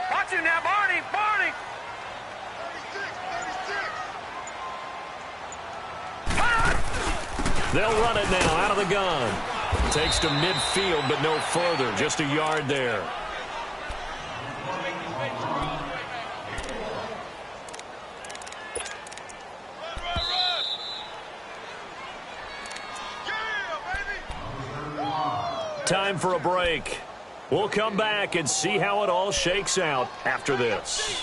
Watch him now, Barney! Barney! 36! They'll run it now out of the gun. Takes to midfield, but no further. Just a yard there. Time for a break. We'll come back and see how it all shakes out after this.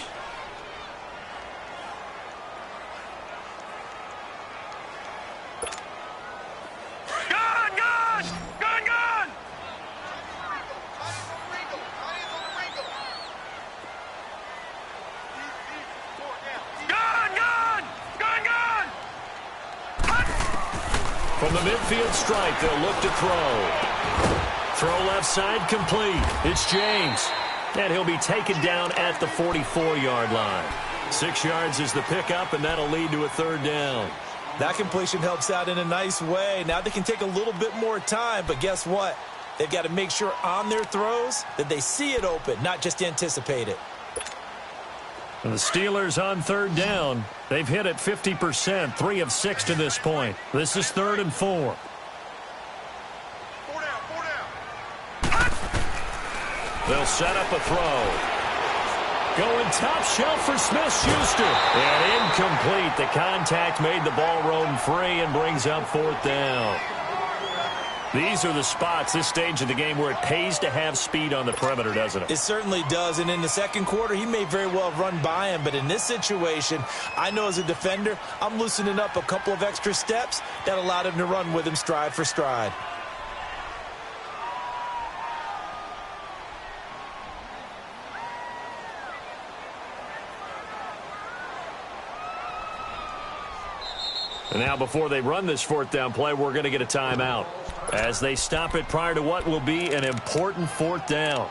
Gun! Gun! Gun! Gun! Gun! Gun! Gun! Gun! From the midfield stripe, they'll look to throw. Throw left side complete. It's James. And he'll be taken down at the 44-yard line. 6 yards is the pickup, and that'll lead to a 3rd down. That completion helps out in a nice way. Now they can take a little bit more time, but guess what? They've got to make sure on their throws that they see it open, not just anticipate it. And the Steelers on 3rd down. They've hit it 50%, 3 of 6 to this point. This is 3rd and 4. They'll set up a throw. Going top shelf for Smith-Schuster. And incomplete. The contact made the ball roam free and brings up 4th down. These are the spots, this stage of the game, where it pays to have speed on the perimeter, doesn't it? It certainly does, and in the second quarter, he may very well have run by him, but in this situation, I know as a defender, I'm loosening up a couple of extra steps that allowed him to run with him stride for stride. And now before they run this 4th down play, we're going to get a timeout as they stop it prior to what will be an important 4th down.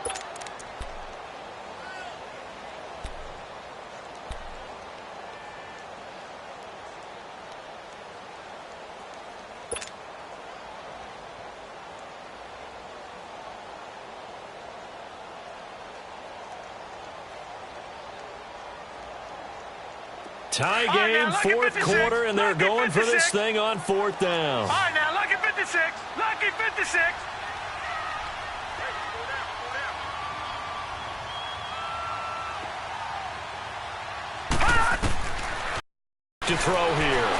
Tie game, fourth quarter, and they're going for this thing on fourth down. All right, now, lucky 56. Lucky 56. To throw here.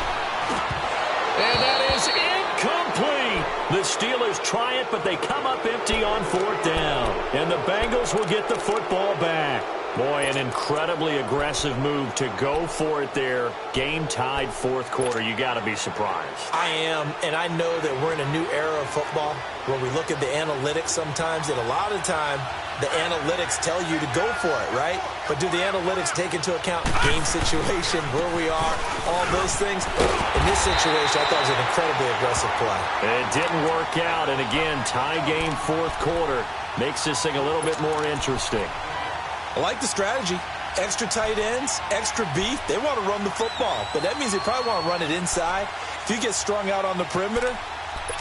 And that is incomplete. The Steelers try it, but they come up empty on fourth down. And the Bengals will get the football back. Boy, an incredibly aggressive move to go for it there. Game tied fourth quarter. You got to be surprised. I am, and I know that we're in a new era of football where we look at the analytics sometimes, and a lot of the time the analytics tell you to go for it, right? But do the analytics take into account game situation, where we are, all those things? In this situation, I thought it was an incredibly aggressive play. It didn't work out, and again, tie game fourth quarter makes this thing a little bit more interesting. I like the strategy. Extra tight ends, extra beef. They want to run the football, but that means they probably want to run it inside. If you get strung out on the perimeter,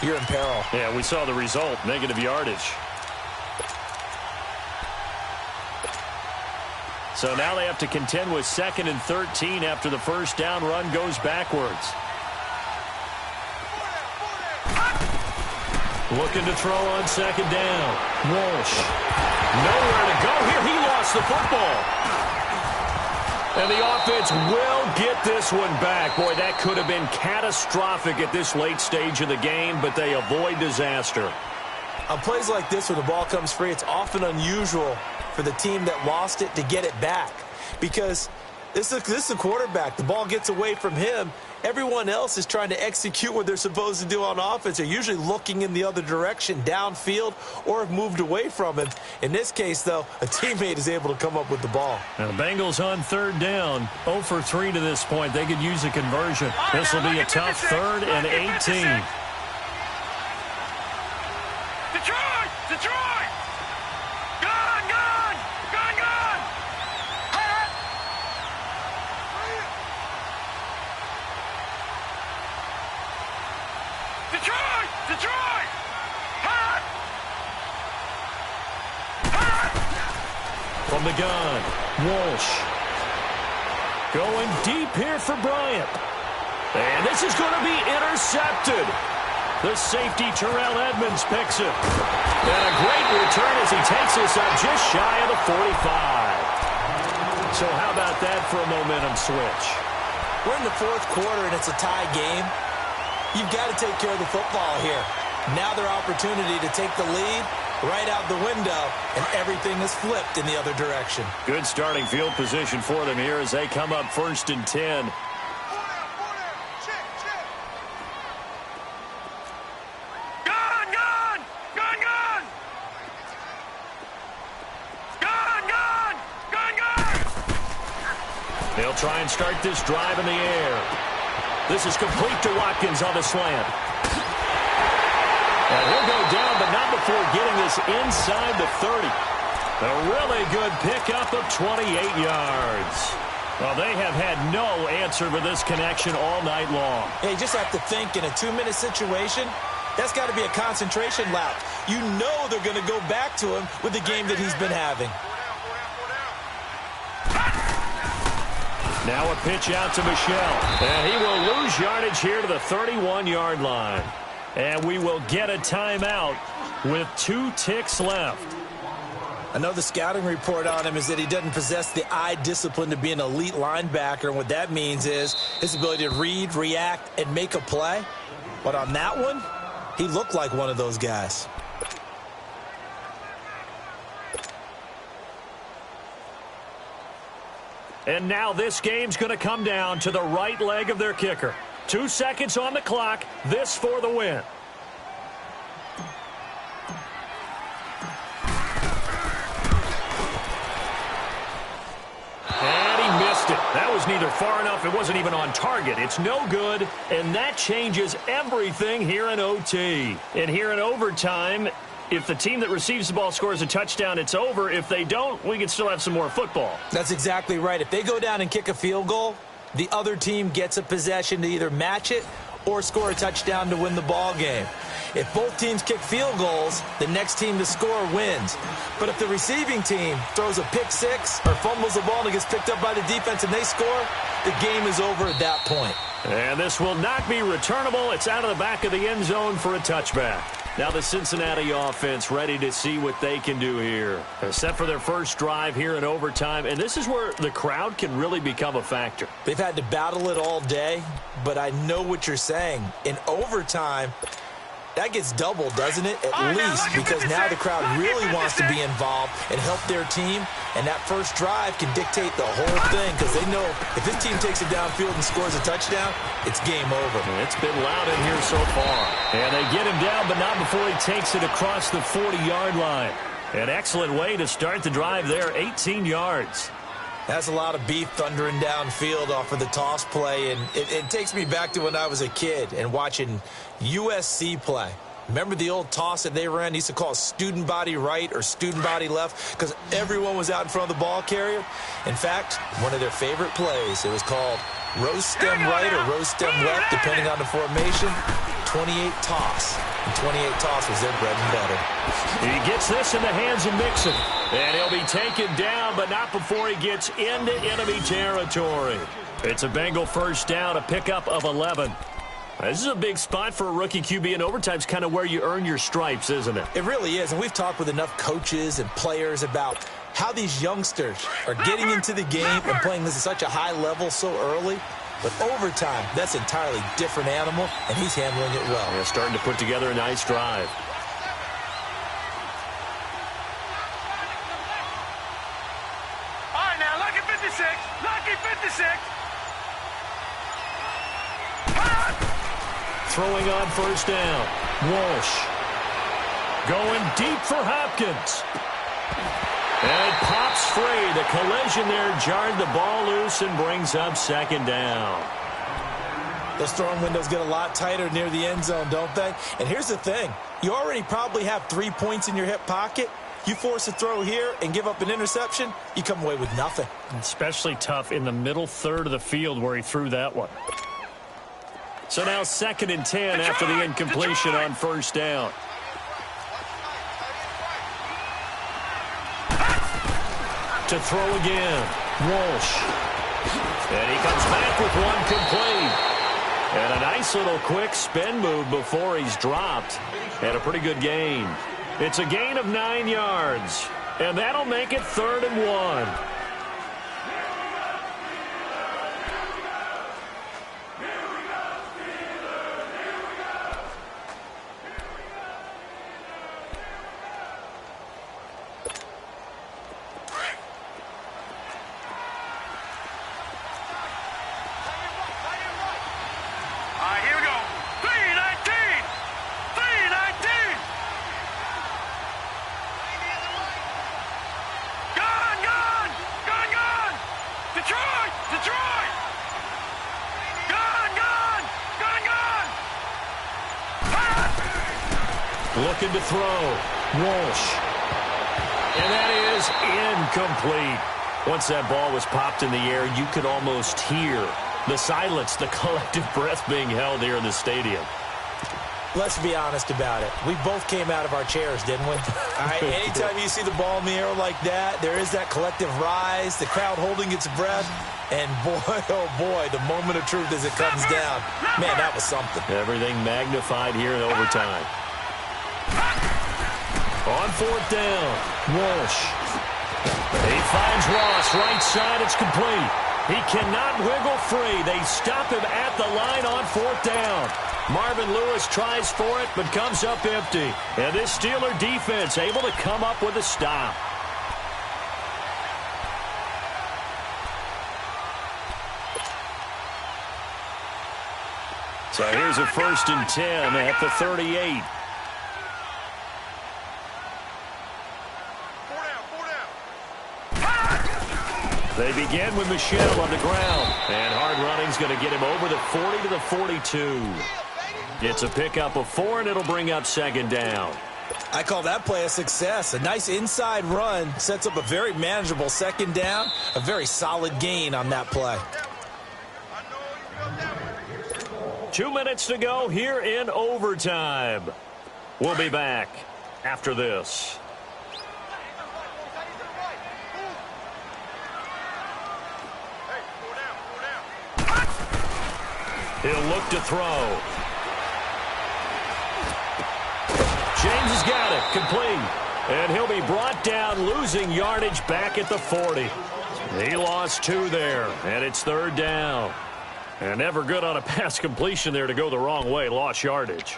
you're in peril. Yeah, we saw the result, negative yardage. So now they have to contend with 2nd and 13 after the first down run goes backwards. Looking to throw on 2nd down. Walsh. Nowhere to go here. He lost the football. And the offense will get this one back. Boy, that could have been catastrophic at this late stage of the game, but they avoid disaster. On plays like this where the ball comes free, it's often unusual for the team that lost it to get it back. Because this is the quarterback. The ball gets away from him. Everyone else is trying to execute what they're supposed to do on offense. They're usually looking in the other direction, downfield, or have moved away from him. In this case, though, a teammate is able to come up with the ball. Now, the Bengals on 3rd down, 0 for 3 to this point. They could use a conversion. This will be a tough 3rd and 18. Detroit! Detroit! Gone! Gone! Gone! Gone! Detroit! Detroit! Hot! Hot! From the gun, Walsh. Going deep here for Bryant. And this is going to be intercepted. The safety, Terrell Edmonds, picks it. And a great return as he takes this up just shy of the 45. So how about that for a momentum switch? We're in the fourth quarter, and it's a tie game. You've got to take care of the football here. Now their opportunity to take the lead right out the window, and everything is flipped in the other direction. Good starting field position for them here as they come up 1st and 10. They'll try and start this drive in the air. This is complete to Watkins on the slant. And he'll go down, but not before getting this inside the 30. A really good pickup of 28 yards. Well, they have had no answer for this connection all night long. Yeah, you just have to think in a 2-minute situation, that's got to be a concentration lap. You know they're going to go back to him with the game that he's been having. Now a pitch out to Michelle. And he will lose yardage here to the 31-yard line. And we will get a timeout with 2 ticks left. I know the scouting report on him is that he doesn't possess the eye discipline to be an elite linebacker. And what that means is his ability to read, react, and make a play. But on that one, he looked like one of those guys. And now this game's going to come down to the right leg of their kicker. 2 seconds on the clock. This for the win. And he missed it. That was neither far enough. It wasn't even on target. It's no good. And that changes everything here in OT. And here in overtime, if the team that receives the ball scores a touchdown, it's over. If they don't, we can still have some more football. That's exactly right. If they go down and kick a field goal, the other team gets a possession to either match it or score a touchdown to win the ball game. If both teams kick field goals, the next team to score wins. But if the receiving team throws a pick six or fumbles the ball and it gets picked up by the defense and they score, the game is over at that point. And this will not be returnable. It's out of the back of the end zone for a touchback. Now the Cincinnati offense ready to see what they can do here. They're set for their first drive here in overtime, and this is where the crowd can really become a factor. They've had to battle it all day, but I know what you're saying. In overtime, that gets doubled, doesn't it? At least, because now the crowd really wants to be involved and help their team, and that first drive can dictate the whole thing because they know if this team takes it downfield and scores a touchdown, it's game over. It's been loud in here so far. And they get him down, but not before he takes it across the 40-yard line. An excellent way to start the drive there, 18 yards. That's a lot of beef thundering downfield off of the toss play, and it takes me back to when I was a kid and watching USC play. Remember the old toss that they ran? They used to call it student body right or student body left because everyone was out in front of the ball carrier. In fact, one of their favorite plays, it was called rose stem right or rose stem left, depending on the formation. 28 toss. And 28 toss was their bread and butter. He gets this in the hands of Mixon. And he'll be taken down, but not before he gets into enemy territory. It's a Bengal first down, a pickup of 11. This is a big spot for a rookie QB, and overtime's kind of where you earn your stripes, isn't it? It really is, and we've talked with enough coaches and players about how these youngsters are getting into the game and playing this at such a high level so early. But overtime, that's an entirely different animal, and he's handling it well. Yeah, starting to put together a nice drive. All right, now, lucky 56. Lucky 56. Throwing on first down. Walsh. Going deep for Hopkins. And it pops free. The collision there jarred the ball loose and brings up second down. Those throwing windows get a lot tighter near the end zone, don't they? And here's the thing. You already probably have 3 points in your hip pocket. You force a throw here and give up an interception, you come away with nothing. Especially tough in the middle third of the field where he threw that one. So now 2nd and 10 after the incompletion on first down. To throw again, Walsh. And he comes back with one complete. And a nice little quick spin move before he's dropped. And a pretty good gain. It's a gain of 9 yards. And that'll make it 3rd and 1. Looking to throw. Walsh. And that is incomplete. Once that ball was popped in the air, you could almost hear the silence, the collective breath being held here in the stadium. Let's be honest about it. We both came out of our chairs, didn't we? All right, anytime you see the ball in the air like that, there is that collective rise, the crowd holding its breath, and boy, oh boy, the moment of truth as it comes down. Man, that was something. Everything magnified here in overtime. On 4th down, Walsh. He finds Ross, right side, it's complete. He cannot wiggle free. They stop him at the line on 4th down. Marvin Lewis tries for it, but comes up empty. And this Steeler defense able to come up with a stop. So here's a 1st and 10 at the 38. They begin with Michelle on the ground. And hard running's going to get him over the 40 to the 42. It's a pickup of 4, and it'll bring up 2nd down. I call that play a success. A nice inside run sets up a very manageable 2nd down. A very solid gain on that play. 2 minutes to go here in overtime. We'll be back after this. He'll look to throw. James has got it. Complete. And he'll be brought down, losing yardage back at the 40. He lost 2 there, and it's 3rd down. And never good on a pass completion there to go the wrong way. Lost yardage.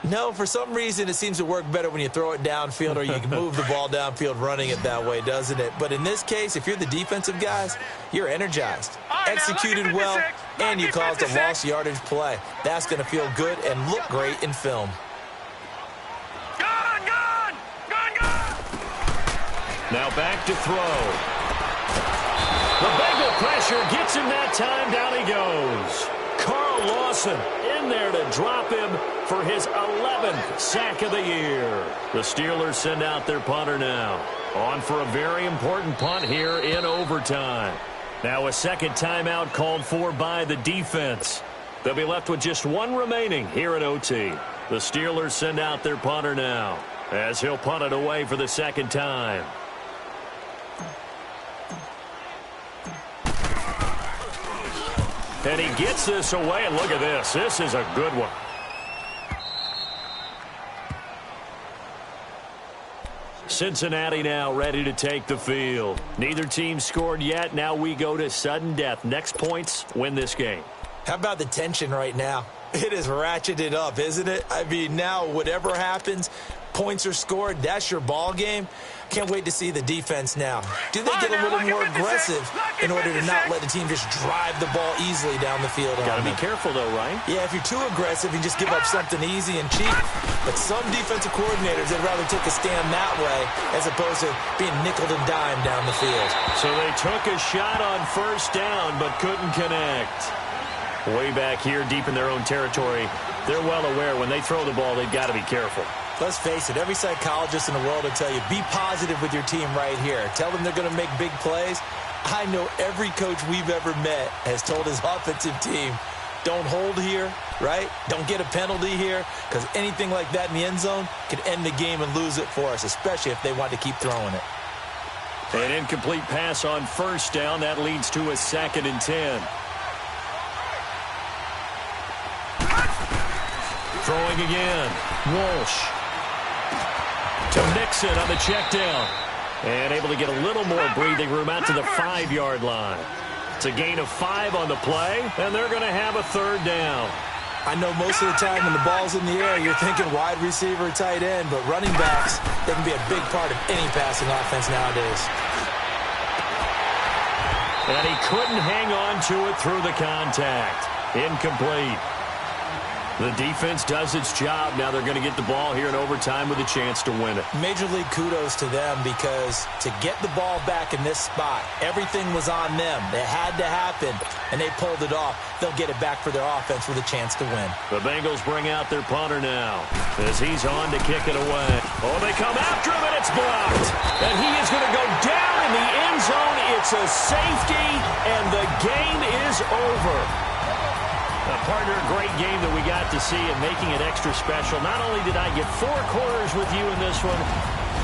No, for some reason it seems to work better when you throw it downfield or you can move the ball downfield running it that way, doesn't it? But in this case, if you're the defensive guys, you're energized, executed well, and you caused a lost yardage play. That's going to feel good and look great in film. Now back to throw. The Bengal pressure gets him that time. Down he goes. Carl Lawson in there to drop him for his 11th sack of the year. The Steelers send out their punter now. On for a very important punt here in overtime. Now a second timeout called for by the defense. They'll be left with just 1 remaining here at OT. The Steelers send out their punter now as he'll punt it away for the second time. And he gets this away, and look at this. This is a good one. Cincinnati now ready to take the field. Neither team scored yet. Now we go to sudden death. Next points win this game. How about the tension right now? It is ratcheted up, isn't it? I mean, now whatever happens, points are scored. That's your ball game. Can't wait to see the defense now. Do they get a little more aggressive in order to not let the team just drive the ball easily down the field? Got to be careful, though, right? Yeah, if you're too aggressive, you just give up something easy and cheap. But some defensive coordinators, they'd rather take a stand that way as opposed to being nickeled and dimed down the field. So they took a shot on first down but couldn't connect. Way back here, deep in their own territory, they're well aware when they throw the ball, they've got to be careful. Let's face it, every psychologist in the world will tell you, be positive with your team right here. Tell them they're going to make big plays. I know every coach we've ever met has told his offensive team, don't hold here, right? Don't get a penalty here, because anything like that in the end zone could end the game and lose it for us, especially if they want to keep throwing it. An incomplete pass on first down. That leads to a 2nd and 10. Throwing again. Walsh. To Mixon on the check down. And able to get a little more breathing room out to the 5-yard line. It's a gain of 5 on the play, and they're going to have a 3rd down. I know most of the time when the ball's in the air, you're thinking wide receiver, tight end, but running backs, they can be a big part of any passing offense nowadays. And he couldn't hang on to it through the contact. Incomplete. The defense does its job. Now they're going to get the ball here in overtime with a chance to win it. Major league kudos to them because to get the ball back in this spot, everything was on them. It had to happen, and they pulled it off. They'll get it back for their offense with a chance to win. The Bengals bring out their punter now as he's on to kick it away. Oh, they come after him, and it's blocked. And he is going to go down in the end zone. It's a safety, and the game is over. Partner, a great game that we got to see and making it extra special. Not only did I get 4 quarters with you in this one,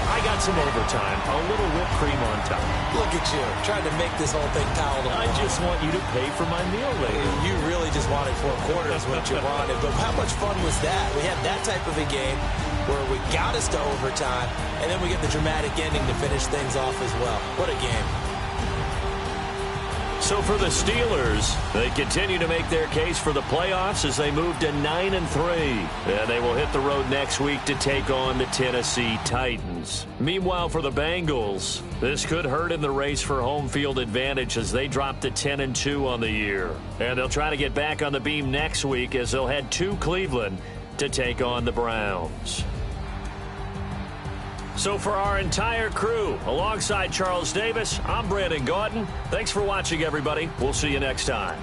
I got some overtime, a little whipped cream on top. Look at you, trying to make this whole thing palatable. I just want you to pay for my meal later. You really just wanted 4 quarters what you wanted, but how much fun was that? We had that type of a game where we got us to overtime, and then we get the dramatic ending to finish things off as well. What a game. So for the Steelers, they continue to make their case for the playoffs as they move to 9-3. And they will hit the road next week to take on the Tennessee Titans. Meanwhile, for the Bengals, this could hurt in the race for home field advantage as they drop to 10-2 on the year. And they'll try to get back on the beam next week as they'll head to Cleveland to take on the Browns. So for our entire crew, alongside Charles Davis, I'm Brandon Gautin. Thanks for watching, everybody. We'll see you next time.